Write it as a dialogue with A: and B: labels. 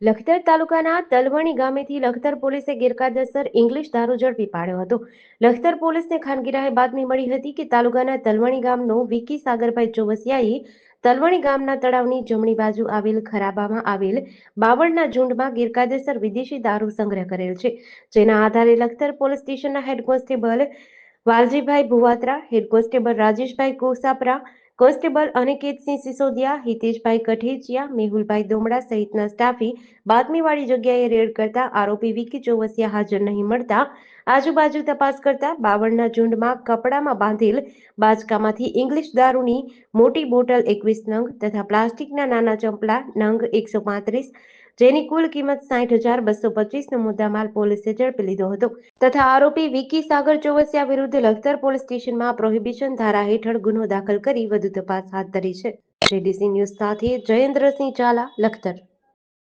A: લખતર તાલુકાના તલવણી ગામેથી લખતર પોલીસે ગેરકાયદેસર ઇંગ્લિશ દારૂ ઝડપી પાડ્યો હતો. લખતર પોલીસને ખાનગી રાહે બાતમી મળી હતી કે તાલુકાના તલવણી ગામનો વિકી સાગરભાઈ ચોવસિયાએ તલવણી ગામના તળાવની જમણી બાજુ આવેલ ખરાબામાં આવેલ બાવળના ઝુંડમાં ગેરકાયદેસર વિદેશી દારૂ સંગ્રહ કરેલ છે. જેના આધારે લખતર પોલીસ સ્ટેશનના head constable Valjibhai Bhuvatra, head constable Rajeshbhai Kosapara, constable Aniketsinh Sisodiya, Hiteshbhai Kathechiya, Mehulbhai Domda સહિતના સ્ટાફે બાતમીવાળી જગ્યાએ રેડ કરતા આરોપી વિકી ચોવસિયા હાજર નહીં મળતા આજુબાજુ તપાસ કરતા બાવળના ઝુંડમાં કપડામાં બાંધેલ બાચકામાંથી ઇંગ્લિશ દારૂની મોટી બોટલ 21 નંગ તથા પ્લાસ્ટિકના નાના ચંપલા નંગ 135, જેની કુલ કિંમત 60,225નો મુદ્દામાલ પોલીસે ઝડપી લીધો હતો તથા આરોપી વિકી સાગર ચોવસિયા વિરુદ્ધ લખતર પોલીસ સ્ટેશનમાં પ્રોહિબિશન ધારા હેઠળ ગુનો દાખલ કરી વધુ તપાસ હાથ ધરી છે. જેડીસી ન્યૂઝ સાથે જયેન્દ્રસિંહ ઝાલા, લખતર.